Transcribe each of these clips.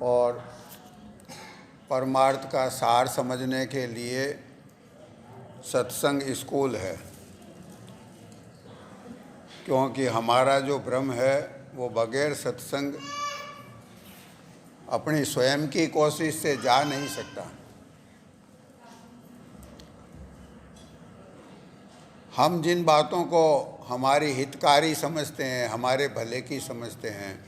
और परमार्थ का सार समझने के लिए सत्संग स्कूल है, क्योंकि हमारा जो भ्रम है वो बगैर सत्संग अपनी स्वयं की कोशिश से जा नहीं सकता। हम जिन बातों को हमारी हितकारी समझते हैं, हमारे भले की समझते हैं,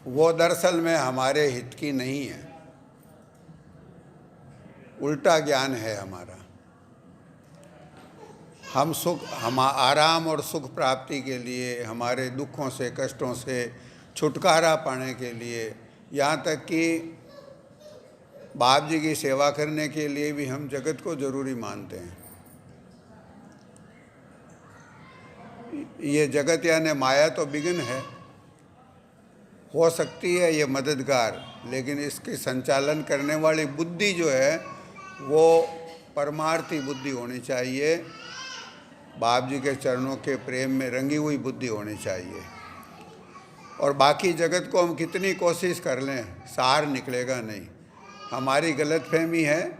वो दरअसल में हमारे हित की नहीं है, उल्टा ज्ञान है हमारा। हम आराम और सुख प्राप्ति के लिए, हमारे दुखों से कष्टों से छुटकारा पाने के लिए, यहाँ तक कि बाप जी की सेवा करने के लिए भी हम जगत को जरूरी मानते हैं। ये जगत यानी माया तो विघ्न है, हो सकती है ये मददगार, लेकिन इसके संचालन करने वाली बुद्धि जो है वो परमार्थी बुद्धि होनी चाहिए, बाप जी के चरणों के प्रेम में रंगी हुई बुद्धि होनी चाहिए। और बाकी जगत को हम कितनी कोशिश कर लें, सार निकलेगा नहीं। हमारी गलतफहमी है,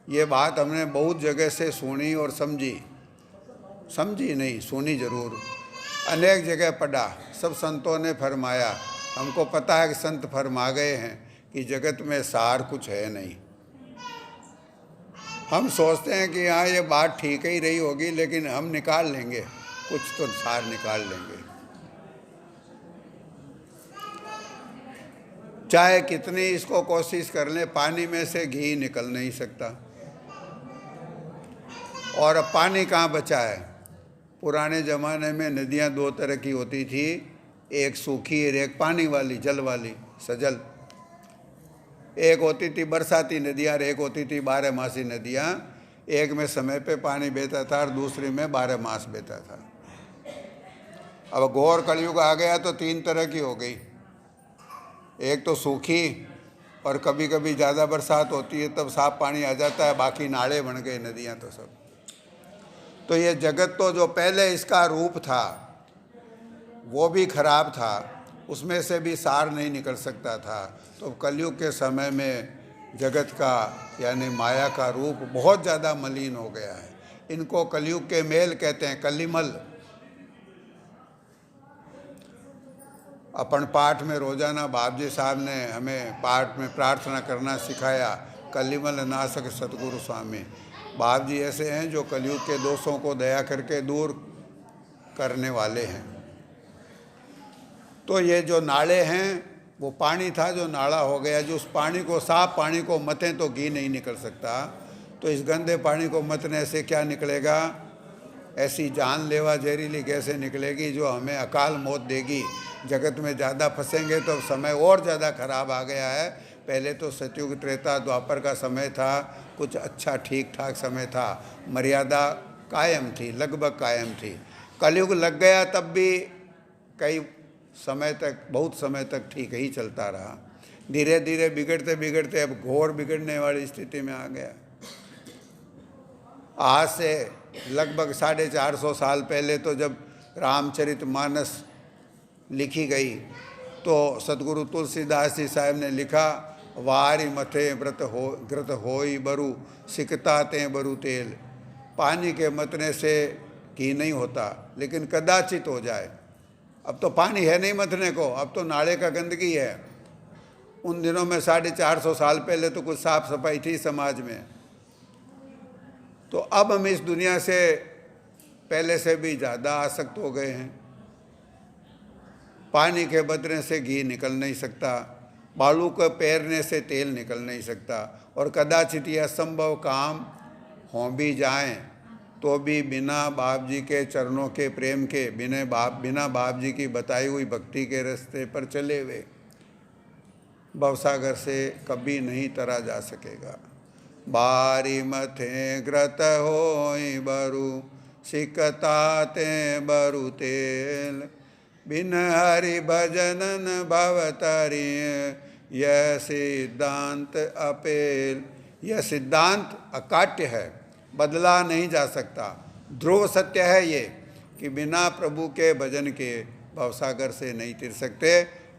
ये बात हमने बहुत जगह से सुनी और समझी नहीं, सुनी जरूर, अनेक जगह पढ़ा, सब संतों ने फरमाया। हमको पता है कि संत फरमा गए हैं कि जगत में सार कुछ है नहीं। हम सोचते हैं कि हाँ ये बात ठीक ही रही होगी, लेकिन हम निकाल लेंगे, कुछ तो सार निकाल लेंगे। चाहे कितनी इसको कोशिश कर लें, पानी में से घी निकल नहीं सकता। और अब पानी कहाँ बचा है? पुराने ज़माने में नदियाँ दो तरह की होती थी, एक सूखी और एक पानी वाली, जल वाली, सजल। एक होती थी बरसाती नदियाँ और एक होती थी 12 मासी नदियाँ। एक में समय पे पानी बहता था और दूसरी में 12 मास बहता था। अब घोर कलयुग आ गया तो 3 तरह की हो गई। एक तो सूखी, और कभी कभी ज़्यादा बरसात होती है तब साफ पानी आ जाता है, बाकी नाले बन गए, नदियाँ तो सब। तो ये जगत तो जो पहले इसका रूप था वो भी खराब था, उसमें से भी सार नहीं निकल सकता था। तो कलयुग के समय में जगत का यानी माया का रूप बहुत ज़्यादा मलिन हो गया है। इनको कलयुग के मेल कहते हैं, कलिमल। अपन पाठ में रोजाना बाप जी साहब ने हमें पाठ में प्रार्थना करना सिखाया, कलिमल नासक सतगुरु स्वामी। बाप जी ऐसे हैं जो कलयुग के दोषों को दया करके दूर करने वाले हैं। तो ये जो नाले हैं वो पानी था जो नाला हो गया, जो उस पानी को, साफ पानी को मतें तो घी नहीं निकल सकता, तो इस गंदे पानी को मतने से क्या निकलेगा? ऐसी जानलेवा जहरीली गैसें निकलेगी जो हमें अकाल मौत देगी। जगत में ज़्यादा फंसेंगे तो समय और ज़्यादा खराब आ गया है। पहले तो सतयुग त्रेता द्वापर का समय था, कुछ अच्छा ठीक ठाक समय था, मर्यादा कायम थी, लगभग कायम थी। कलयुग लग गया तब भी कई समय तक, बहुत समय तक ठीक ही चलता रहा। धीरे धीरे बिगड़ते बिगड़ते अब घोर बिगड़ने वाली स्थिति में आ गया। आज से लगभग 450 साल पहले तो जब रामचरितमानस लिखी गई तो सतगुरु तुलसीदास जी साहब ने लिखा, वारी मथे ग्रत होई बरु सिकता ते बरु तेल। पानी के मतने से घी नहीं होता, लेकिन कदाचित हो जाए। अब तो पानी है नहीं मथने को, अब तो नाले का गंदगी है। उन दिनों में 450 साल पहले तो कुछ साफ सफाई थी समाज में। तो अब हम इस दुनिया से पहले से भी ज़्यादा आसक्त हो गए हैं। पानी के बदलने से घी निकल नहीं सकता, बालू को पैरने से तेल निकल नहीं सकता, और कदाचित यह असंभव काम हो भी जाएं तो भी बिना बाप जी के चरणों के प्रेम के, बिना बाप जी की बताई हुई भक्ति के रास्ते पर चले हुए भवसागर से कभी नहीं तरा जा सकेगा। बारी मथे ग्रत होई बरु सिकता ते बरु तेल, बिन हरि भजनन भवतरी यह सिद्धांत अपेल। यह सिद्धांत अकाट्य है, बदला नहीं जा सकता। ध्रुव सत्य है ये कि बिना प्रभु के भजन के भवसागर से नहीं तिर सकते।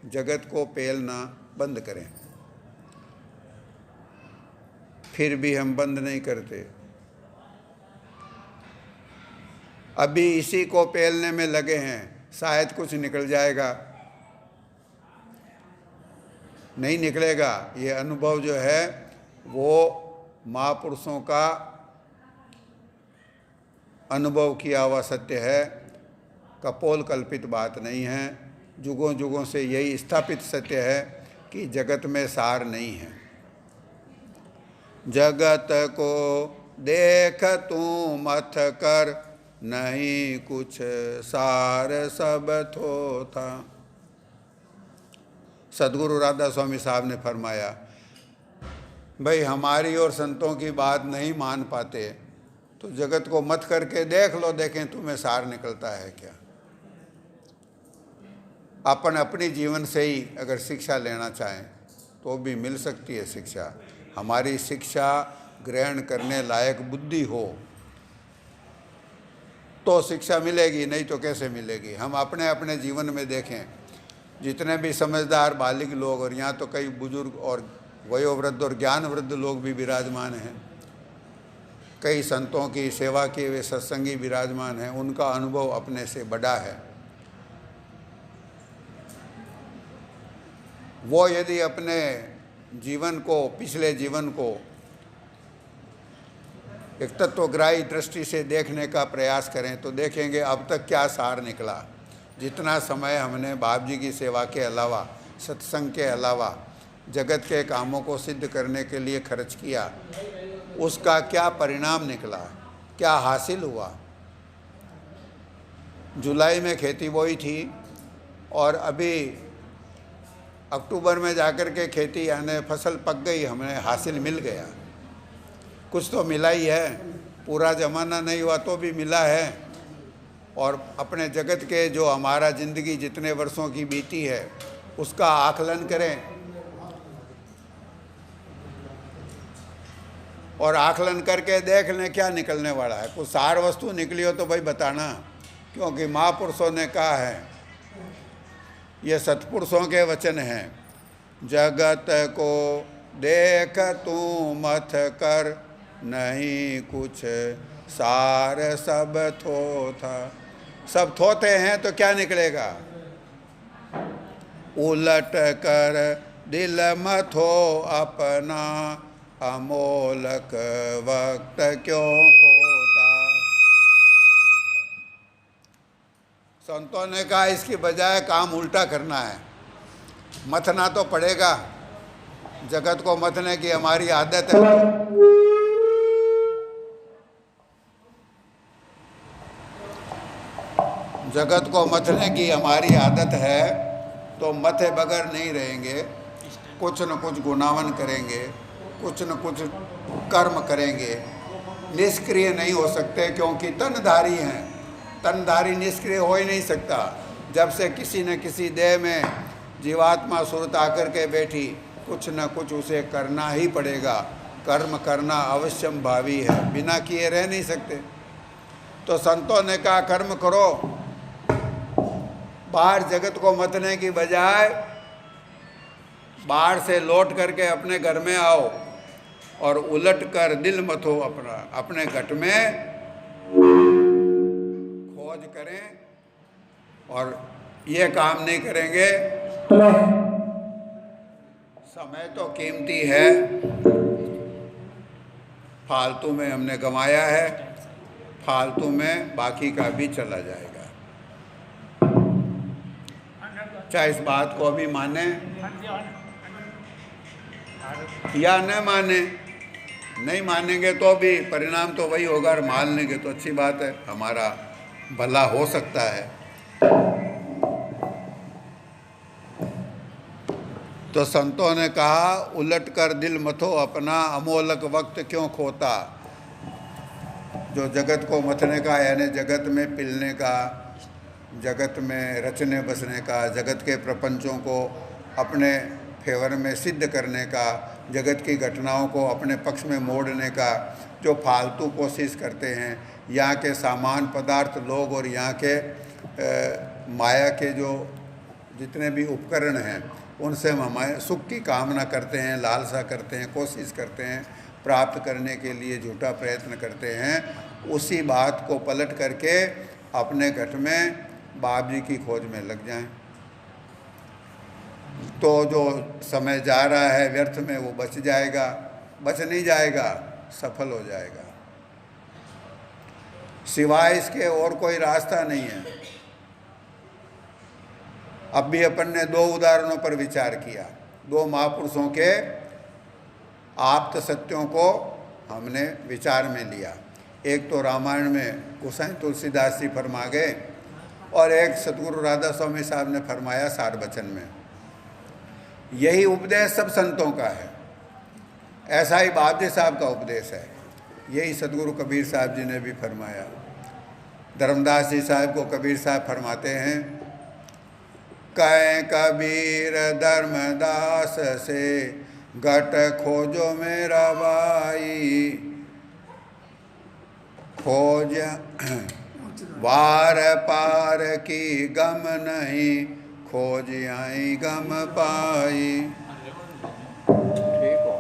जगत को पेलना बंद करें। फिर भी हम बंद नहीं करते। अभी इसी को पेलने में लगे हैं, शायद कुछ निकल जाएगा। नहीं निकलेगा। ये अनुभव जो है वो महापुरुषों का अनुभव किया हुआ सत्य है, कपोल कल्पित बात नहीं है। जुगों जुगों से यही स्थापित सत्य है कि जगत में सार नहीं है। जगत को देख तू मथ कर, नहीं कुछ सार सब थोथा। सदगुरु राधा स्वामी साहब ने फरमाया, भाई हमारी और संतों की बात नहीं मान पाते तो जगत को मत करके देख लो, देखें तुम्हें सार निकलता है क्या। अपन अपनी जीवन से ही अगर शिक्षा लेना चाहें तो भी मिल सकती है शिक्षा। हमारी शिक्षा ग्रहण करने लायक बुद्धि हो तो शिक्षा मिलेगी, नहीं तो कैसे मिलेगी। हम अपने अपने जीवन में देखें, जितने भी समझदार बालिग लोग, और यहाँ तो कई बुजुर्ग और वयोवृद्ध और ज्ञानवृद्ध लोग भी विराजमान हैं, कई संतों की सेवा किए हुए सत्संगी विराजमान हैं, उनका अनुभव अपने से बड़ा है। वो यदि अपने जीवन को, पिछले जीवन को एक तत्वग्राही दृष्टि से देखने का प्रयास करें तो देखेंगे अब तक क्या सार निकला। जितना समय हमने बाप जी की सेवा के अलावा, सत्संग के अलावा जगत के कामों को सिद्ध करने के लिए खर्च किया, उसका क्या परिणाम निकला, क्या हासिल हुआ। जुलाई में खेती बोई थी और अभी अक्टूबर में जाकर के खेती यानी फसल पक गई, हमें हासिल मिल गया। कुछ तो मिला ही है, पूरा ज़माना नहीं हुआ तो भी मिला है। और अपने जगत के जो हमारा ज़िंदगी जितने वर्षों की बीती है उसका आकलन करें, और आकलन करके देख लें क्या निकलने वाला है। कुछ सार वस्तु निकली हो तो भाई बताना, क्योंकि महापुरुषों ने कहा है, ये सत्पुरुषों के वचन हैं, जगत को देख तू मथ कर, नहीं कुछ सार सब थोथा। सब थोते हैं तो क्या निकलेगा। उलट कर दिल मथो अपना, अमोलक वक्त क्यों खोता। संतों ने कहा इसकी बजाय काम उल्टा करना है, मथना तो पड़ेगा। जगत को मथने की हमारी आदत है। जगत को मथने की हमारी आदत है तो मथे बगैर नहीं रहेंगे। कुछ न कुछ गुनावन करेंगे, कुछ न कुछ कर्म करेंगे। निष्क्रिय नहीं हो सकते क्योंकि तनधारी हैं। तनधारी निष्क्रिय हो ही नहीं सकता। जब से किसी न किसी देह में जीवात्मा सुरत आकर के बैठी, कुछ न कुछ उसे करना ही पड़ेगा। कर्म करना अवश्यम भावी है, बिना किए रह नहीं सकते। तो संतों ने कहा कर्म करो, बाहर जगत को मथने की बजाय बाहर से लौट करके अपने घर में आओ और उलट कर दिल मथो अपना, अपने घट में खोज करें। और ये काम नहीं करेंगे, समय तो कीमती है, फालतू में हमने गंवाया है, फालतू में बाकी का भी चला जाएगा। चाहे इस बात को अभी माने या न माने, नहीं मानेंगे तो भी परिणाम तो वही होगा, और मान लेंगे तो अच्छी बात है, हमारा भला हो सकता है। तो संतों ने कहा उलट कर दिल मथो अपना, अमोलक वक्त क्यों खोता। जो जगत को मथने का यानी जगत में पिलने का, जगत में रचने बसने का, जगत के प्रपंचों को अपने फेवर में सिद्ध करने का, जगत की घटनाओं को अपने पक्ष में मोड़ने का जो फालतू कोशिश करते हैं, यहाँ के सामान पदार्थ लोग और यहाँ के माया के जो जितने भी उपकरण हैं उनसे हम हमारे सुख की कामना करते हैं, लालसा करते हैं, कोशिश करते हैं, प्राप्त करने के लिए झूठा प्रयत्न करते हैं, उसी बात को पलट करके अपने घट में बाप जी की खोज में लग जाएं, तो जो समय जा रहा है व्यर्थ में वो बच जाएगा, बच नहीं जाएगा, सफल हो जाएगा। सिवाय इसके और कोई रास्ता नहीं है। अब भी अपन ने दो उदाहरणों पर विचार किया, दो महापुरुषों के आप्त सत्यों को हमने विचार में लिया। एक तो रामायण में गोसाई तुलसीदास जी फरमा गए और एक सतगुरु राधा स्वामी साहब ने फरमाया सार वचन में। यही उपदेश सब संतों का है, ऐसा ही बाप जी साहब का उपदेश है। यही सतगुरु कबीर साहब जी ने भी फरमाया। धर्मदास जी साहब को कबीर साहब फरमाते हैं, कहे कबीर धर्मदास से घट खोजो मेरा भाई, खोज वार पार की गम नहीं, खोज आई गम पाई। ठीक हो,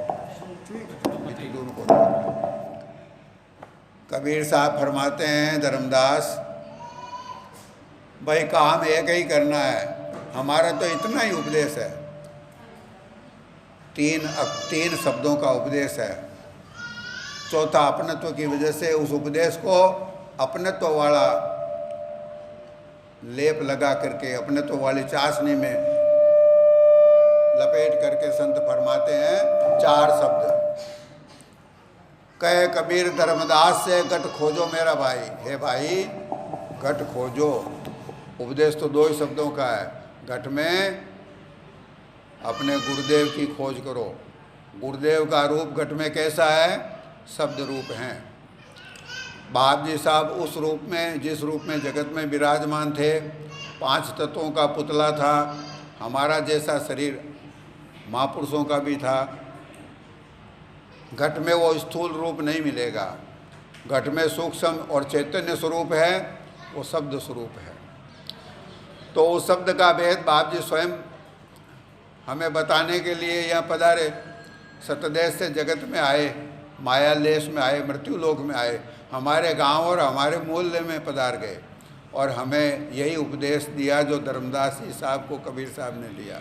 इतनी दूर को कबीर साहब फरमाते हैं, धर्मदास भाई काम एक ही करना है, हमारा तो इतना ही उपदेश है, तीन शब्दों का उपदेश है। चौथा अपनत्व की वजह से उस उपदेश को अपनत्व वाला लेप लगा करके, अपनत्व वाली चाशनी में लपेट करके संत फरमाते हैं 4 शब्द। कहे कबीर धर्मदास से घट खोजो मेरा भाई, हे भाई घट खोजो। उपदेश तो 2 ही शब्दों का है, घट में अपने गुरुदेव की खोज करो। गुरुदेव का रूप घट में कैसा है? शब्द रूप हैं। बाप जी साहब उस रूप में, जिस रूप में जगत में विराजमान थे, 5 तत्वों का पुतला था। हमारा जैसा शरीर महापुरुषों का भी था। घट में वो स्थूल रूप नहीं मिलेगा, घट में सूक्ष्म और चैतन्य स्वरूप है, वो शब्द स्वरूप है। तो उस शब्द का भेद बाप जी स्वयं हमें बताने के लिए यहाँ पधारे। सतदेश से जगत में आए, मायालेश में आए, मृत्यु लोक में आए, हमारे गांव और हमारे मूल्य में पधार गए और हमें यही उपदेश दिया जो धर्मदास जी साहब को कबीर साहब ने दिया।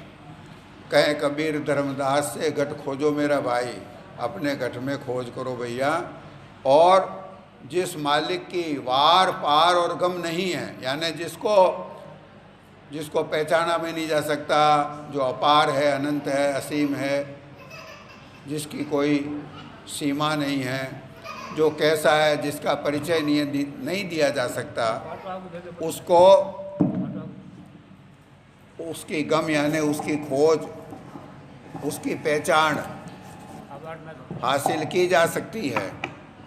कहें कबीर धर्मदास से घट खोजो मेरा भाई, अपने घट में खोज करो भैया। और जिस मालिक की वार पार और गम नहीं है, यानी जिसको पहचाना भी नहीं जा सकता, जो अपार है, अनंत है, असीम है, जिसकी कोई सीमा नहीं है, जो कैसा है, जिसका परिचय नहीं दिया जा सकता, उसको उसकी गम यानी उसकी खोज, उसकी पहचान हासिल की जा सकती है।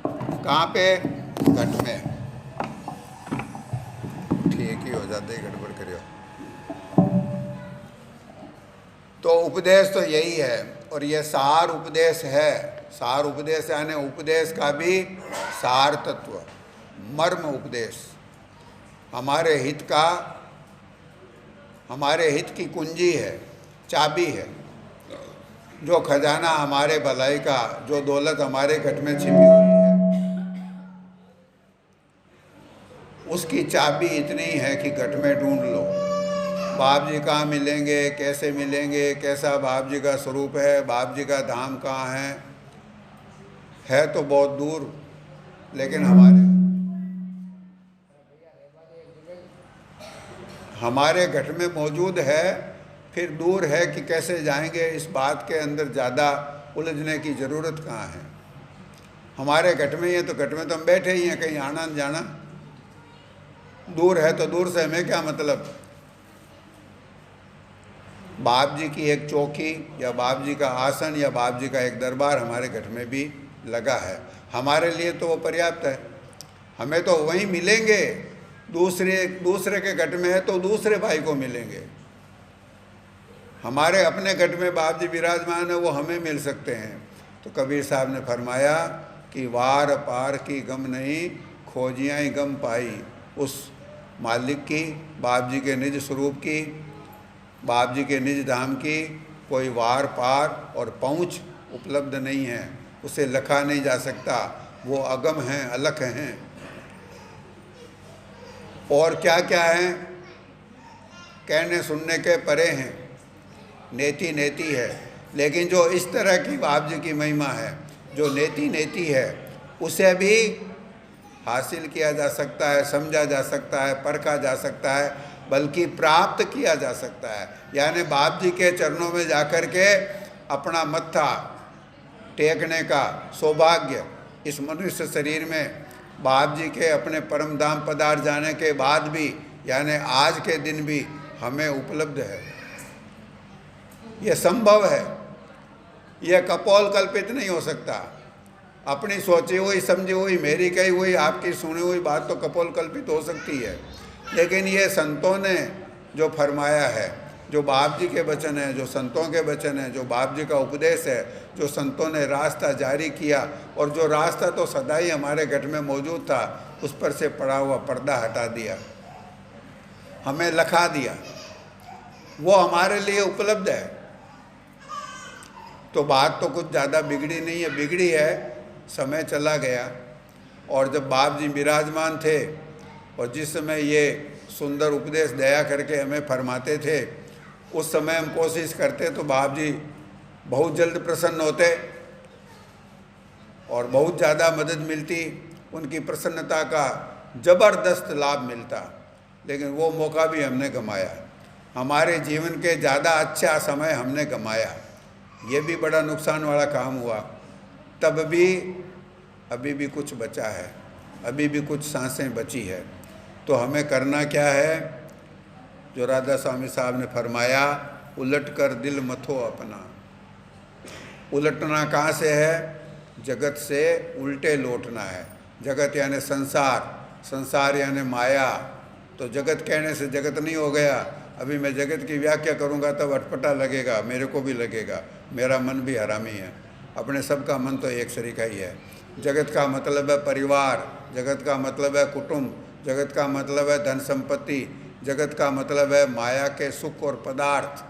कहाँ पे? घट में। ठीक ही हो जाते, गड़बड़ करियो। तो उपदेश तो यही है और ये सार उपदेश है। सार उपदेश यानी उपदेश का भी सार तत्व, मर्म उपदेश, हमारे हित की कुंजी है, चाबी है। जो खजाना हमारे भलाई का, जो दौलत हमारे घट में छिपी हुई है, उसकी चाबी इतनी है कि घट में ढूंढ लो। बाप जी कहाँ मिलेंगे, कैसे मिलेंगे, कैसा बाप जी का स्वरूप है, बाप जी का धाम कहाँ है तो बहुत दूर, लेकिन हमारे घट में मौजूद है। फिर दूर है कि कैसे जाएंगे, इस बात के अंदर ज़्यादा उलझने की ज़रूरत कहाँ है। हमारे घट में ही है तो घट में तो हम बैठे ही हैं, कहीं आना न जाना। दूर है तो दूर से हमें क्या मतलब। बाप जी की एक चौकी या बाप जी का आसन या बाप जी का एक दरबार हमारे घट में भी लगा है, हमारे लिए तो वो पर्याप्त है। हमें तो वहीं मिलेंगे, दूसरे के घट में है तो दूसरे भाई को मिलेंगे। हमारे अपने घट में बाप जी विराजमान है, वो हमें मिल सकते हैं। तो कबीर साहब ने फरमाया कि वार पार की गम नहीं, खोजियाँ गम पाई। उस मालिक की, बाप जी के निज स्वरूप की, बाप जी के निज धाम की कोई वार पार और पहुँच उपलब्ध नहीं है, उसे लिखा नहीं जा सकता। वो अगम हैं, अलख हैं। और क्या क्या हैं, कहने सुनने के परे हैं, नेति नेति है। लेकिन जो इस तरह की बाप जी की महिमा है, जो नेति नेति है, उसे भी हासिल किया जा सकता है, समझा जा सकता है, परखा जा सकता है, बल्कि प्राप्त किया जा सकता है। यानी बाप जी के चरणों में जाकर के अपना मत्था टेकने का सौभाग्य इस मनुष्य शरीर में बाप जी के अपने परम धाम पधार जाने के बाद भी, यानी आज के दिन भी हमें उपलब्ध है। ये संभव है, यह कपोल कल्पित नहीं हो सकता। अपनी सोची हुई, समझी हुई, मेरी कही हुई, आपकी सुनी हुई बात तो कपोल कल्पित हो सकती है, लेकिन ये संतों ने जो फरमाया है, जो बाप जी के वचन है, जो संतों के वचन है, जो बाप जी का उपदेश है, जो संतों ने रास्ता जारी किया, और जो रास्ता तो सदा ही हमारे घट में मौजूद था, उस पर से पड़ा हुआ पर्दा हटा दिया, हमें लखा दिया, वो हमारे लिए उपलब्ध है। तो बात तो कुछ ज़्यादा बिगड़ी नहीं है, बिगड़ी है समय चला गया। और जब बाप जी विराजमान थे और जिस समय ये सुंदर उपदेश दया करके हमें फरमाते थे, उस समय हम कोशिश करते तो बाप जी बहुत जल्द प्रसन्न होते और बहुत ज़्यादा मदद मिलती, उनकी प्रसन्नता का ज़बरदस्त लाभ मिलता। लेकिन वो मौका भी हमने गंवाया, हमारे जीवन के ज़्यादा अच्छा समय हमने गंवाया। ये भी बड़ा नुकसान वाला काम हुआ। तब भी अभी भी कुछ बचा है, अभी भी कुछ सांसें बची है। तो हमें करना क्या है, जो राधा स्वामी साहब ने फरमाया, उलट कर दिल मथो अपना। उलटना कहाँ से है? जगत से उल्टे लौटना है। जगत यानी संसार, संसार यानी माया। तो जगत कहने से जगत नहीं हो गया। अभी मैं जगत की व्याख्या करूँगा तब अटपटा लगेगा, मेरे को भी लगेगा, मेरा मन भी हरामी है। अपने सबका मन तो एक सरीका ही है। जगत का मतलब है परिवार, जगत का मतलब है कुटुंब, जगत का मतलब है धन संपत्ति, जगत का मतलब है माया के सुख और पदार्थ,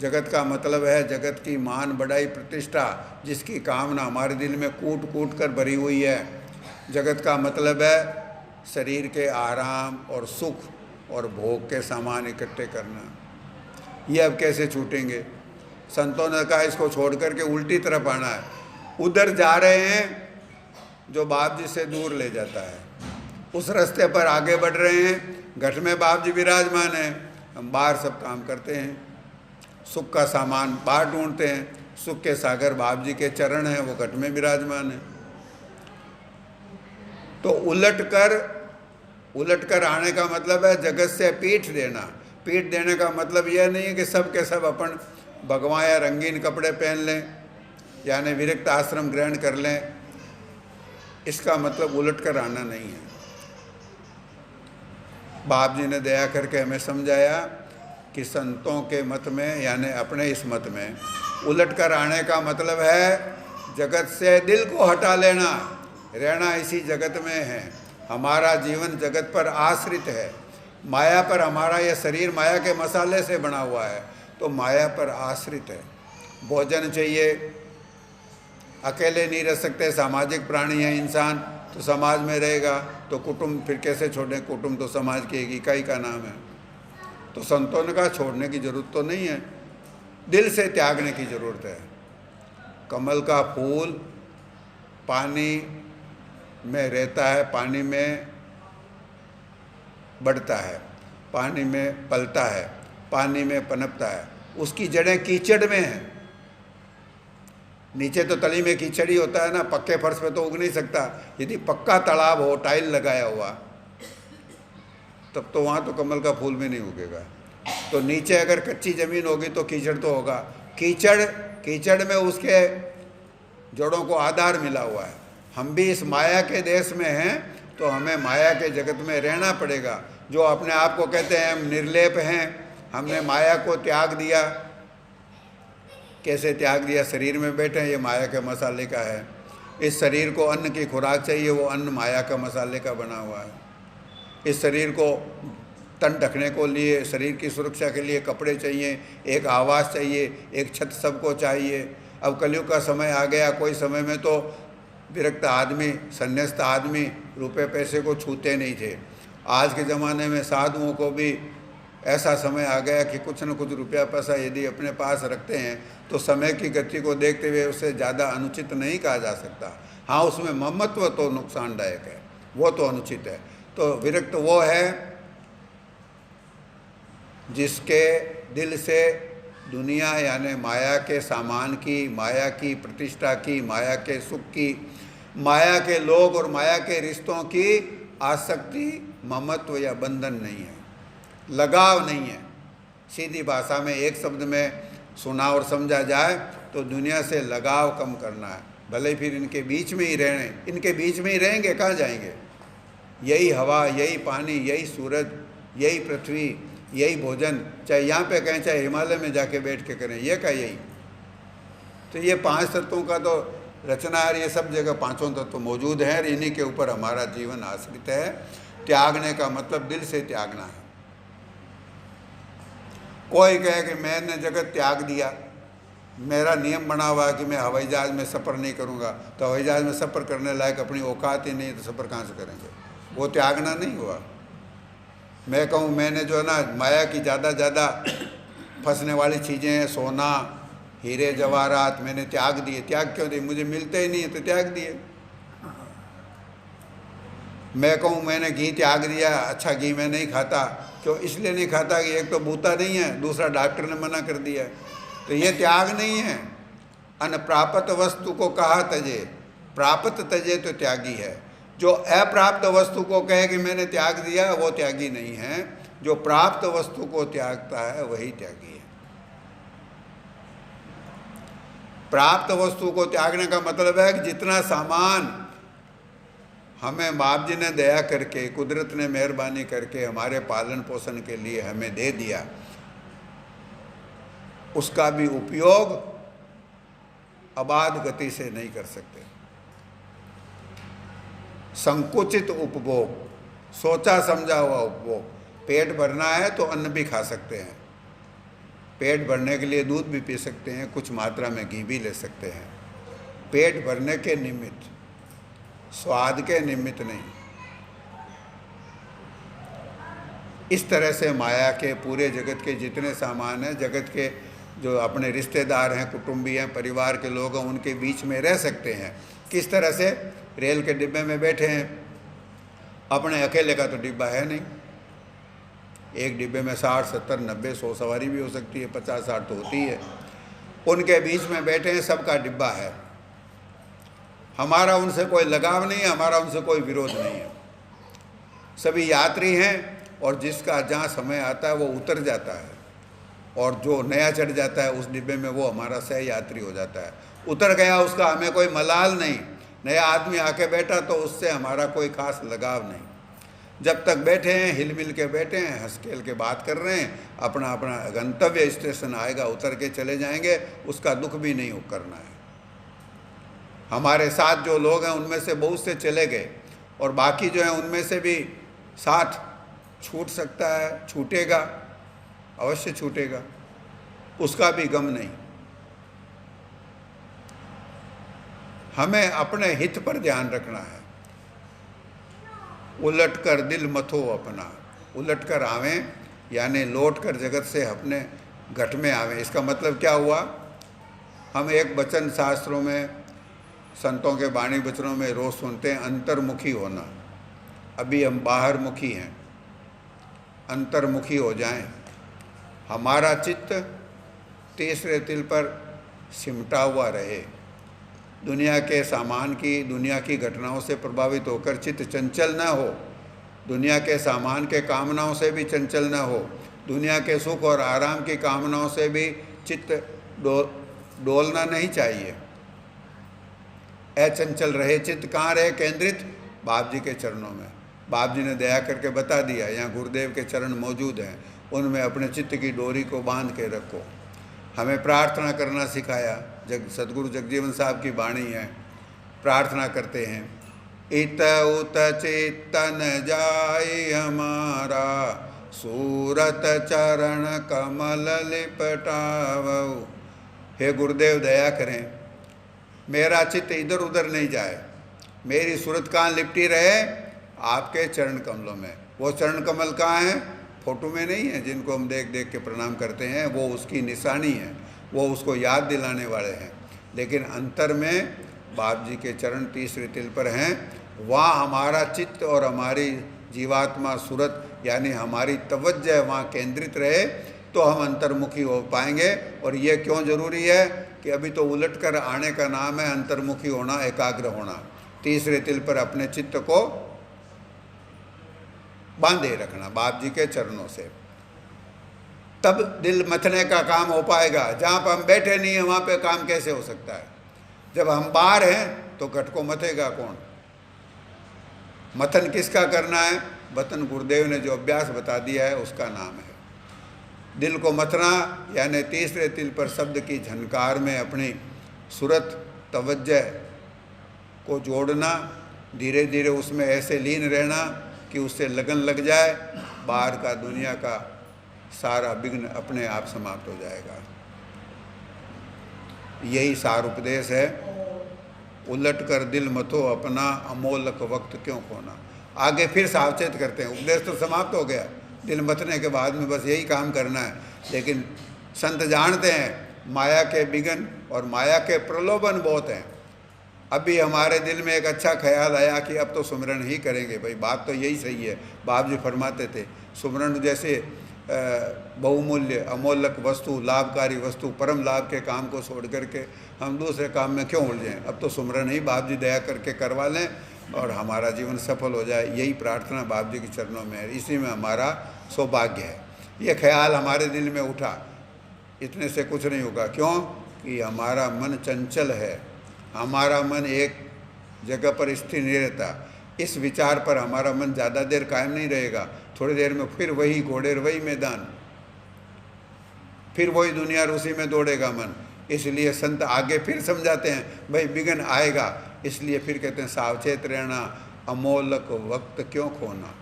जगत का मतलब है जगत की मान बढ़ाई प्रतिष्ठा, जिसकी कामना हमारे दिल में कूट कूट कर भरी हुई है। जगत का मतलब है शरीर के आराम और सुख और भोग के सामान इकट्ठे करना। ये अब कैसे छूटेंगे? संतों ने कहा इसको छोड़ करके उल्टी तरफ आना है। उधर जा रहे हैं जो बाप जी से दूर ले जाता है, उस रास्ते पर आगे बढ़ रहे हैं। घट में बाप जी विराजमान हैं, हम बाहर सब काम करते हैं, सुख का सामान बाहर ढूंढते हैं। सुख के सागर बाप जी के चरण हैं, वो घट में विराजमान है। तो उलट कर आने का मतलब है जगत से पीठ देना। पीठ देने का मतलब यह नहीं है कि सब के सब अपन भगवा या रंगीन कपड़े पहन लें, यानी विरक्त आश्रम ग्रहण कर लें। इसका मतलब उलट कर आना नहीं है। बाप जी ने दया करके हमें समझाया कि संतों के मत में, यानी अपने इस मत में, उलट कर आने का मतलब है जगत से दिल को हटा लेना। रहना इसी जगत में है, हमारा जीवन जगत पर आश्रित है। माया पर हमारा यह शरीर माया के मसाले से बना हुआ है, तो माया पर आश्रित है। भोजन चाहिए, अकेले नहीं रह सकते, सामाजिक प्राणी है इंसान, तो समाज में रहेगा। तो कुटुंब फिर कैसे छोड़ें? कुटुंब तो समाज की एक इकाई का नाम है। तो संतों ने कहा छोड़ने की जरूरत तो नहीं है, दिल से त्यागने की जरूरत है। कमल का फूल पानी में रहता है, पानी में बढ़ता है, पानी में पलता है, पानी में पनपता है। उसकी जड़ें कीचड़ में हैं। नीचे तो तली में कीचड़ ही होता है ना, पक्के फर्श पे तो उग नहीं सकता। यदि पक्का तालाब हो, टाइल लगाया हुआ, तब तो वहाँ तो कमल का फूल भी नहीं उगेगा। तो नीचे अगर कच्ची ज़मीन होगी तो कीचड़ तो होगा। कीचड़ में उसके जड़ों को आधार मिला हुआ है। हम भी इस माया के देश में हैं, तो हमें माया के जगत में रहना पड़ेगा। जो अपने आप को कहते हैं हम निर्लेप हैं, हमने माया को त्याग दिया। कैसे त्याग दिया? शरीर में बैठे हैं, ये माया के मसाले का है। इस शरीर को अन्न की खुराक चाहिए, वो अन्न माया का मसाले का बना हुआ है। इस शरीर को तन ढकने को लिए, शरीर की सुरक्षा के लिए कपड़े चाहिए, एक आवास चाहिए, एक छत सबको चाहिए। अब कलयुग का समय आ गया, कोई समय में तो विरक्त आदमी, संन्यास्त आदमी रुपए पैसे को छूते नहीं थे। आज के ज़माने में साधुओं को भी ऐसा समय आ गया कि कुछ न कुछ रुपया पैसा यदि अपने पास रखते हैं तो समय की गति को देखते हुए उससे ज़्यादा अनुचित नहीं कहा जा सकता। हाँ, उसमें ममत्व तो नुकसानदायक है, वो तो अनुचित है। तो विरक्त वो है जिसके दिल से दुनिया यानी माया के सामान की, माया की प्रतिष्ठा की, माया के सुख की, माया के लोग और माया के रिश्तों की आसक्ति, ममत्व या बंधन नहीं है, लगाव नहीं है। सीधी भाषा में एक शब्द में सुना और समझा जाए तो दुनिया से लगाव कम करना है। भले फिर इनके बीच में ही रहने, इनके बीच में ही रहेंगे, कहाँ जाएंगे? यही हवा, यही पानी, यही सूरज, यही पृथ्वी, यही भोजन, चाहे यहाँ पे कहें चाहे हिमालय में जाके बैठ के करें, ये का यही। तो ये 5 तत्वों का तो रचना है, ये सब जगह 5 तत्व मौजूद हैं और इन्हीं के ऊपर हमारा जीवन आश्रित है। त्यागने का मतलब दिल से त्यागना है। कोई कहे कि मैंने जगत त्याग दिया, मेरा नियम बना हुआ है कि मैं हवाई जहाज़ में सफ़र नहीं करूँगा, तो हवाई जहाज़ में सफ़र करने लायक अपनी औकात ही नहीं तो सफ़र कहाँ से करेंगे? वो त्यागना नहीं हुआ। मैं कहूँ मैंने जो है ना माया की ज़्यादा फंसने वाली चीज़ें हैं, सोना हीरे जवाहरात, मैंने त्याग दिए। त्याग क्यों दिए? मुझे मिलते ही नहीं है तो त्याग दिए। मैं कहूँ मैंने घी त्याग दिया, अच्छा घी मैं नहीं खाता, क्यों? इसलिए नहीं खाता कि एक तो बूता नहीं है, दूसरा डॉक्टर ने मना कर दिया। तो ये त्याग नहीं है। अनप्राप्त वस्तु को कहा तजे, प्राप्त तजे तो त्यागी है। जो अप्राप्त वस्तु को कहे कि मैंने त्याग दिया वो त्यागी नहीं है, जो प्राप्त वस्तु को त्यागता है वही त्यागी है। प्राप्त वस्तु को त्यागने का मतलब है कि जितना सामान हमें बाप जी ने दया करके, कुदरत ने मेहरबानी करके हमारे पालन पोषण के लिए हमें दे दिया, उसका भी उपयोग अबाध गति से नहीं कर सकते। संकुचित उपभोग, सोचा समझा हुआ उपभोग। पेट भरना है तो अन्न भी खा सकते हैं, पेट भरने के लिए दूध भी पी सकते हैं, कुछ मात्रा में घी भी ले सकते हैं, पेट भरने के निमित्त, स्वाद के निमित्त नहीं। इस तरह से माया के पूरे जगत के जितने सामान हैं, जगत के जो अपने रिश्तेदार हैं, कुटुंबी हैं, परिवार के लोग हैं, उनके बीच में रह सकते हैं। किस तरह से? रेल के डिब्बे में बैठे हैं, अपने अकेले का तो डिब्बा है नहीं। एक डिब्बे में 60, 70, 90, 100 सवारी भी हो सकती है, 50, 60 तो होती है। उनके बीच में बैठे हैं, सबका डिब्बा है। हमारा उनसे कोई लगाव नहीं है, हमारा उनसे कोई विरोध नहीं है। सभी यात्री हैं और जिसका जहाँ समय आता है वो उतर जाता है, और जो नया चढ़ जाता है उस डिब्बे में वो हमारा सह यात्री हो जाता है। उतर गया उसका हमें कोई मलाल नहीं, नया आदमी आके बैठा तो उससे हमारा कोई खास लगाव नहीं। जब तक बैठे हैं हिल मिल के बैठे हैं, हंस खेल के बात कर रहे हैं, अपना अपना गंतव्य स्टेशन आएगा उतर के चले जाएंगे, उसका दुख भी नहीं करना है। हमारे साथ जो लोग हैं उनमें से बहुत से चले गए और बाकी जो हैं उनमें से भी साथ छूट सकता है, छूटेगा, अवश्य छूटेगा, उसका भी गम नहीं। हमें अपने हित पर ध्यान रखना है। उलट कर दिल मथो अपना, उलट कर आवें यानी लौट कर जगत से अपने घट में आवें। इसका मतलब क्या हुआ? हम एक वचन शास्त्रों में, संतों के वाणी वचनों में रोज सुनते हैं, अंतर्मुखी होना। अभी हम बाहरमुखी हैं, अंतर्मुखी हो जाएं। हमारा चित्त तीसरे तिल पर सिमटा हुआ रहे। दुनिया के सामान की, दुनिया की घटनाओं से प्रभावित होकर चित्त चंचल न हो, दुनिया के सामान के कामनाओं से भी चंचल न हो, दुनिया के सुख और आराम की कामनाओं से भी चित्त डोलना नहीं चाहिए। अचंचल रहे चित्त। कहाँ रहे केंद्रित? बाप जी के चरणों में। बाप जी ने दया करके बता दिया, यहाँ गुरुदेव के चरण मौजूद हैं, उनमें अपने चित्त की डोरी को बांध के रखो। हमें प्रार्थना करना सिखाया, सदगुरु जगजीवन साहब की वाणी है, प्रार्थना करते हैं, इत उत चेतन जाय हमारा, सूरत चरण कमल लिपटावो। हे गुरुदेव दया करें, मेरा चित्त इधर उधर नहीं जाए, मेरी सूरत कहाँ लिपटी रहे, आपके चरण कमलों में। वो चरण कमल कहाँ हैं? फोटो में नहीं है, जिनको हम देख देख के प्रणाम करते हैं, वो उसकी निशानी है, वो उसको याद दिलाने वाले हैं। लेकिन अंतर में बाप जी के चरण तीसरे तिल पर हैं, वहाँ हमारा चित्त और हमारी जीवात्मा सूरत यानी हमारी तवज्जो वहाँ केंद्रित रहे, तो हम अंतर्मुखी हो पाएंगे। और ये क्यों ज़रूरी है कि अभी तो उलट कर आने का नाम है अंतर्मुखी होना, एकाग्र होना। तीसरे तिल पर अपने चित्त को बांधे रखना बाप जी के चरणों से, तब दिल मथने का काम हो पाएगा। जहाँ पर हम बैठे नहीं हैं वहाँ पे काम कैसे हो सकता है? जब हम बाहर हैं तो घट को मथेगा कौन? मथन किसका करना है? वतन गुरुदेव ने जो अभ्यास बता दिया है उसका नाम है दिल को मथना, यानी तीसरे तिल पर शब्द की झनकार में अपनी सूरत तवज्जो को जोड़ना, धीरे धीरे उसमें ऐसे लीन रहना कि उससे लगन लग जाए, बाहर का दुनिया का सारा विघ्न अपने आप समाप्त हो जाएगा। यही सार उपदेश है। उलट कर दिल मथो अपना, अमोलक वक्त क्यों खोना। आगे फिर सावचेत करते हैं, उपदेश तो समाप्त हो गया, दिल मथने के बाद में बस यही काम करना है। लेकिन संत जानते हैं माया के विघ्न और माया के प्रलोभन बहुत हैं। अभी हमारे दिल में एक अच्छा ख्याल आया कि अब तो सुमरन ही करेंगे। भाई बात तो यही सही है, बाप जी फरमाते थे सुमरन जैसे बहुमूल्य अमोलक वस्तु, लाभकारी वस्तु, परम लाभ के काम को छोड़ करके हम दूसरे काम में क्यों उलझें। अब तो सुमरन ही बाप जी दया करके करवा लें और हमारा जीवन सफल हो जाए। यही प्रार्थना बाप जी के चरणों में है, इसी में हमारा सौभाग्य है। ये ख्याल हमारे दिल में उठा, इतने से कुछ नहीं होगा। क्यों कि हमारा मन चंचल है, हमारा मन एक जगह पर स्थिर नहीं रहता। इस विचार पर हमारा मन ज़्यादा देर कायम नहीं रहेगा, थोड़ी देर में फिर वही घोड़े वही मैदान, फिर वही दुनिया उसी में दौड़ेगा मन। इसलिए संत आगे फिर समझाते हैं भाई विघ्न आएगा, इसलिए फिर कहते हैं सावचेत रहना, अमोलक वक्त क्यों खोना।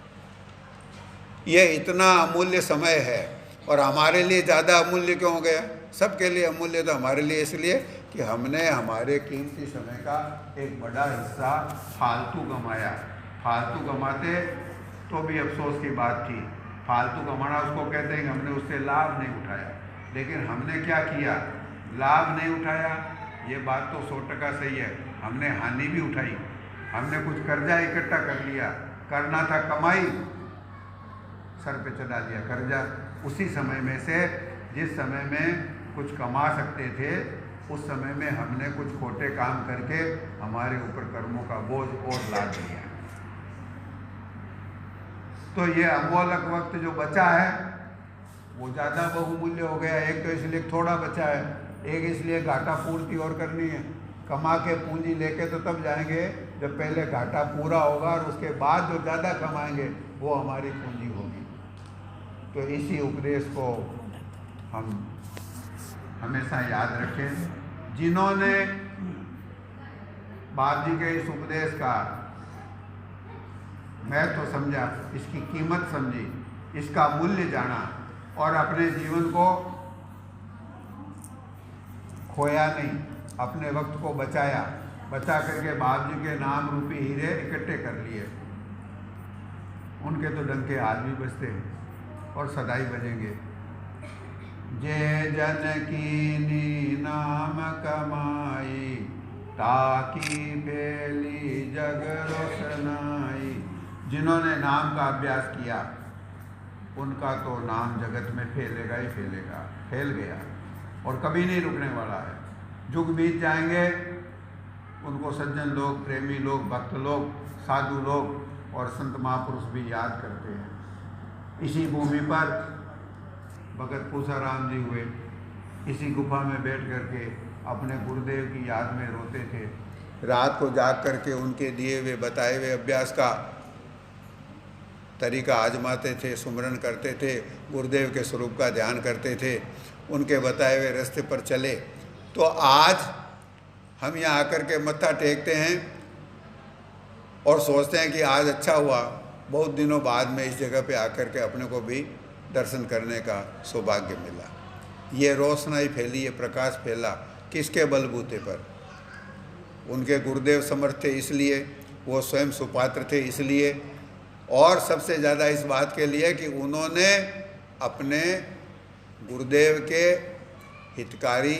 ये इतना अमूल्य समय है और हमारे लिए ज़्यादा अमूल्य क्यों हो गया? सबके लिए अमूल्य तो हमारे लिए इसलिए कि हमने हमारे कीमती समय का एक बड़ा हिस्सा फालतू कमाया। फालतू कमाते तो भी अफसोस की बात थी, फालतू कमाना उसको कहते हैं कि हमने उससे लाभ नहीं उठाया। लेकिन हमने क्या किया? लाभ नहीं उठाया, ये बात तो 100% सही है। हमने हानि भी उठाई, हमने कुछ कर्जा इकट्ठा कर लिया, करना था कमाई, सर पे चढ़ा दिया कर्जा। उसी समय में से जिस समय में कुछ कमा सकते थे उस समय में हमने कुछ खोटे काम करके हमारे ऊपर कर्मों का बोझ और लाद दिया। तो ये अमोलक वक्त जो बचा है वो ज़्यादा बहुमूल्य हो गया। एक तो इसलिए थोड़ा बचा है, एक इसलिए घाटा पूर्ति और करनी है। कमा के पूंजी लेके तो तब जाएंगे जब पहले घाटा पूरा होगा और उसके बाद जो ज़्यादा कमाएंगे वो हमारी पूंजी होगी। तो इसी उपदेश को हम हमेशा याद रखें। जिन्होंने बाप जी के इस उपदेश का महत्व समझा, इसकी कीमत समझी, इसका मूल्य जाना और अपने जीवन को खोया नहीं, अपने वक्त को बचा करके बाप जी के नाम रूपी हीरे इकट्ठे कर लिए, उनके तो डंके आज भी बजते हैं और सदा ही बजेंगे। जय जनकीनी नाम कमाई, ताकि फैली जग रोशनाई। जिन्होंने नाम का अभ्यास किया उनका तो नाम जगत में फैलेगा ही फैलेगा, फैल गया और कभी नहीं रुकने वाला है। युग बीत जाएंगे, उनको सज्जन लोग, प्रेमी लोग, भक्त लोग, साधु लोग और संत महापुरुष भी याद करते हैं। इसी भूमि पर भगत पूसाराम जी हुए, इसी गुफा में बैठ करके अपने गुरुदेव की याद में रोते थे। रात को जाग करके उनके दिए हुए बताए हुए अभ्यास का तरीका आजमाते थे, सुमरन करते थे, गुरुदेव के स्वरूप का ध्यान करते थे, उनके बताए हुए रास्ते पर चले। तो आज हम यहाँ आकर के मत्था टेकते हैं और सोचते हैं कि आज अच्छा हुआ, बहुत दिनों बाद में इस जगह पे आकर के अपने को भी दर्शन करने का सौभाग्य मिला। ये रोशनाई फैली, ये प्रकाश फैला, किसके बलबूते पर? उनके गुरुदेव समर्थ थे इसलिए, वो स्वयं सुपात्र थे इसलिए, और सबसे ज़्यादा इस बात के लिए कि उन्होंने अपने गुरुदेव के हितकारी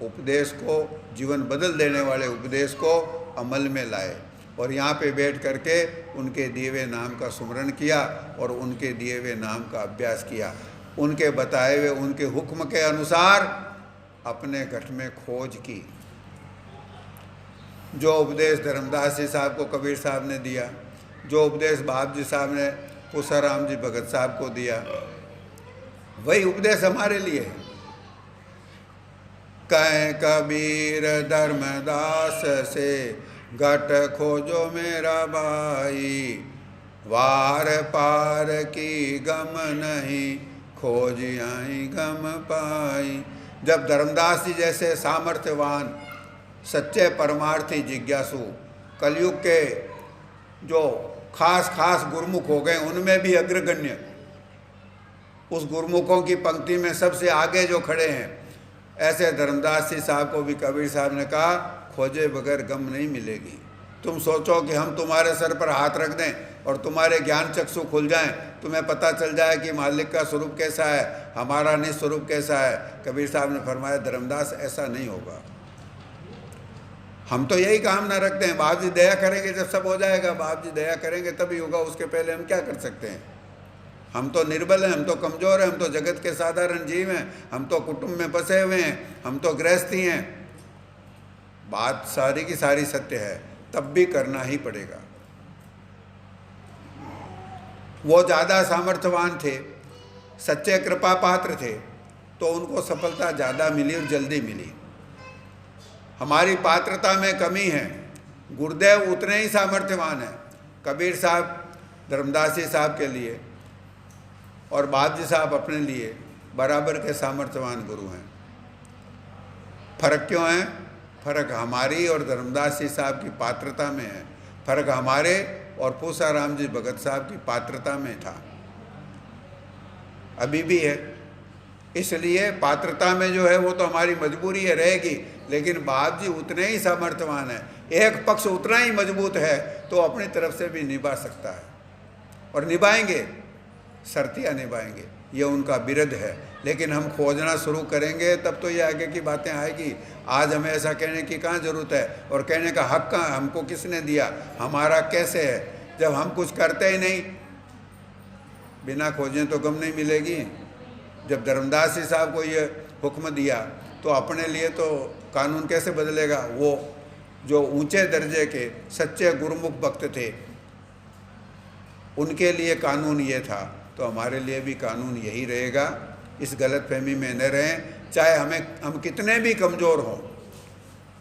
उपदेश को, जीवन बदल देने वाले उपदेश को अमल में लाए और यहाँ पे बैठ करके उनके दिए हुए नाम का सुमरण किया और उनके दिए हुए नाम का अभ्यास किया। उनके बताए हुए, उनके हुक्म के अनुसार अपने घट में खोज की। जो उपदेश धर्मदास जी साहब को कबीर साहब ने दिया, जो उपदेश बाप जी साहब ने पूसाराम जी भगत साहब को दिया, वही उपदेश हमारे लिए है। कहें कबीर धर्मदास से घट खोजो मेरा भाई, वार पार की गम नहीं, खोज आई गम पाई। जब धर्मदास जी जैसे सामर्थ्यवान सच्चे परमार्थी जिज्ञासु कलयुग के जो खास गुरुमुख हो गए, उनमें भी अग्रगण्य, उस गुरुमुखों की पंक्ति में सबसे आगे जो खड़े हैं, ऐसे धर्मदास जी साहब को भी कबीर साहब ने कहा, खोजे बगैर गम नहीं मिलेगी। तुम सोचो कि हम तुम्हारे सर पर हाथ रख दें और तुम्हारे ज्ञान चक्षु खुल जाएं, तुम्हें पता चल जाए कि मालिक का स्वरूप कैसा है, हमारा निस्वरूप कैसा है। कबीर साहब ने फरमाया, धर्मदास ऐसा नहीं होगा। हम तो यही कामना रखते हैं, बाप जी दया करेंगे जब सब हो जाएगा, बाप जी दया करेंगे तभी होगा, उसके पहले हम क्या कर सकते हैं? हम तो निर्बल हैं, हम तो कमज़ोर हैं, हम तो जगत के साधारण जीव हैं, हम तो कुटुंब में बसे हुए हैं, हम तो गृहस्थी हैं। बात सारी की सारी सत्य है, तब भी करना ही पड़ेगा। वो ज़्यादा सामर्थ्यवान थे, सच्चे कृपा पात्र थे, तो उनको सफलता ज़्यादा मिली और जल्दी मिली। हमारी पात्रता में कमी है। गुरुदेव उतने ही सामर्थ्यवान हैं, कबीर साहब धर्मदास जी साहब के लिए और बाप जी साहब अपने लिए बराबर के सामर्थ्यवान गुरु हैं। फर्क क्यों है? फर्क हमारी और धर्मदास जी साहब की पात्रता में है। फर्क हमारे और पूसाराम जी भगत साहब की पात्रता में था, अभी भी है। इसलिए पात्रता में जो है वो तो हमारी मजबूरी है, रहेगी, लेकिन बाप जी उतने ही सामर्थ्यवान है। एक पक्ष उतना ही मजबूत है तो अपनी तरफ से भी निभा सकता है और निभाएंगे, शर्तियाँ निभाएंगे, ये उनका बिरद है। लेकिन हम खोजना शुरू करेंगे तब तो ये आगे की बातें आएगी। आज हमें ऐसा कहने की कहाँ ज़रूरत है, और कहने का हक कहाँ, हमको किसने दिया, हमारा कैसे है? जब हम कुछ करते ही नहीं, बिना खोजें तो गम नहीं मिलेगी। जब धर्मदास जी साहब को ये हुक्म दिया तो अपने लिए तो कानून कैसे बदलेगा? वो जो ऊंचे दर्जे के सच्चे गुरुमुख भक्त थे, उनके लिए कानून ये था, तो हमारे लिए भी कानून यही रहेगा। इस गलतफहमी में न रहें। चाहे हम कितने भी कमज़ोर हों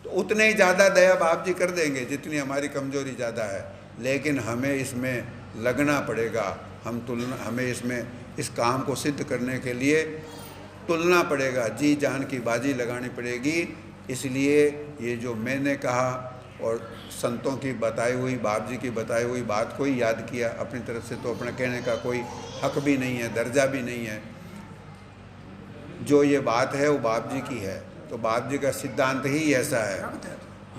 तो उतने ही ज़्यादा दया बाप जी कर देंगे जितनी हमारी कमज़ोरी ज़्यादा है, लेकिन हमें इसमें लगना पड़ेगा। हमें इसमें इस काम को सिद्ध करने के लिए तुलना पड़ेगा, जी जान की बाजी लगानी पड़ेगी। इसलिए ये जो मैंने कहा और संतों की बताई हुई, बाप जी की बताई हुई बात को ही याद किया, अपनी तरफ से तो अपना कहने का कोई हक भी नहीं है, दर्जा भी नहीं है। जो ये बात है वो बाप जी की है, तो बाप जी का सिद्धांत ही ऐसा है।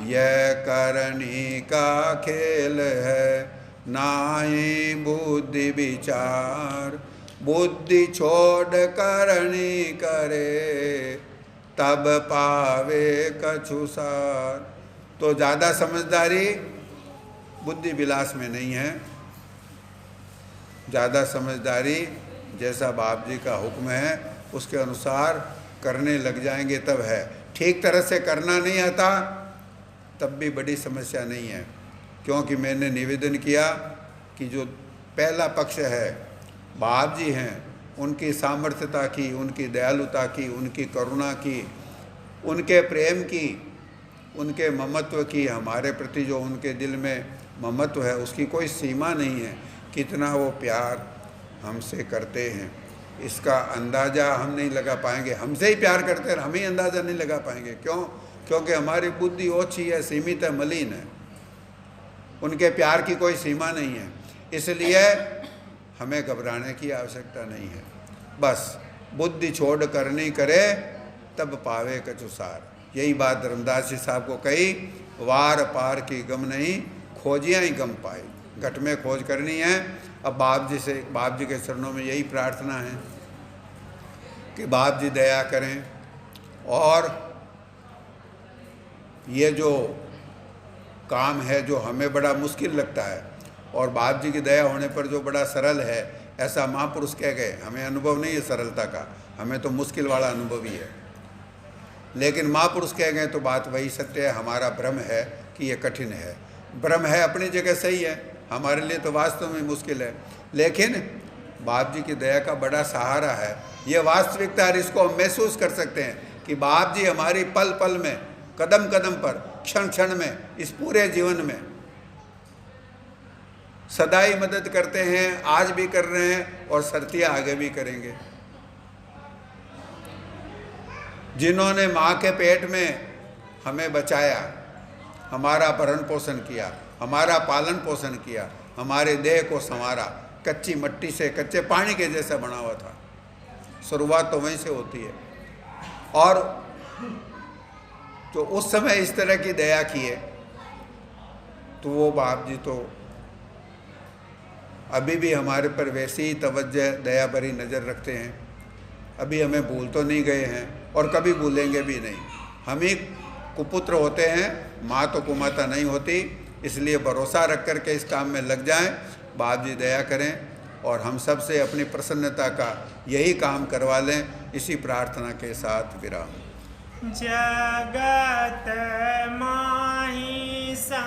यह करनी का खेल है, नाई बुद्धि विचार, बुद्धि छोड़ करनी करे, तब पावे कछु सार। तो ज़्यादा समझदारी बुद्धि विलास में नहीं है। ज़्यादा समझदारी जैसा बाप जी का हुक्म है उसके अनुसार करने लग जाएंगे तब है। ठीक तरह से करना नहीं आता तब भी बड़ी समस्या नहीं है, क्योंकि मैंने निवेदन किया कि जो पहला पक्ष है बाप जी हैं, उनकी सामर्थ्यता की, उनकी दयालुता की, उनकी करुणा की, उनके प्रेम की, उनके ममत्व की, हमारे प्रति जो उनके दिल में ममत्व है उसकी कोई सीमा नहीं है। कितना वो प्यार हमसे करते हैं इसका अंदाज़ा हम नहीं लगा पाएंगे। हमसे ही प्यार करते हैं, हम ही अंदाज़ा नहीं लगा पाएंगे। क्यों? क्योंकि हमारी बुद्धि ओछी है, सीमित है, मलिन है। उनके प्यार की कोई सीमा नहीं है। इसलिए हमें घबराने की आवश्यकता नहीं है। बस बुद्धि छोड़ करनी करे तब पावे कछुसार। यही बात धर्मदास जी साहब को कही, वार पार की गम नहीं, खोजियाँ ही गम पाई। घट में खोज करनी है। अब बाप जी के चरणों में यही प्रार्थना है कि बाप जी दया करें और ये जो काम है जो हमें बड़ा मुश्किल लगता है और बाप जी की दया होने पर जो बड़ा सरल है, ऐसा महापुरुष कह गए। हमें अनुभव नहीं है सरलता का, हमें तो मुश्किल वाला अनुभव ही है। लेकिन महापुरुष कह गए तो बात वही सत्य है। हमारा भ्रम है कि ये कठिन है। भ्रम है अपनी जगह सही है, हमारे लिए तो वास्तव में मुश्किल है। लेकिन बाप जी की दया का बड़ा सहारा है। ये वास्तविकता है, इसको हम महसूस कर सकते हैं कि बाप जी हमारी पल पल में, कदम कदम पर, क्षण क्षण में, इस पूरे जीवन में सदा ही मदद करते हैं, आज भी कर रहे हैं और सरतिया आगे भी करेंगे। जिन्होंने माँ के पेट में हमें बचाया, हमारा भरण पोषण किया, हमारा पालन पोषण किया, हमारे देह को संवारा, कच्ची मिट्टी से, कच्चे पानी के जैसा बना हुआ था। शुरुआत तो वहीं से होती है। और तो उस समय इस तरह की दया किए तो वो बाप जी तो अभी भी हमारे पर वैसी ही तवज्जो, दया भरी नज़र रखते हैं। अभी हमें भूल तो नहीं गए हैं और कभी भूलेंगे भी नहीं। हम ही कुपुत्र होते हैं, माँ तो कुमाता नहीं होती। इसलिए भरोसा रख कर के इस काम में लग जाएं। बाप जी दया करें और हम सब से अपनी प्रसन्नता का यही काम करवा लें। इसी प्रार्थना के साथ विराम। जगत माही सा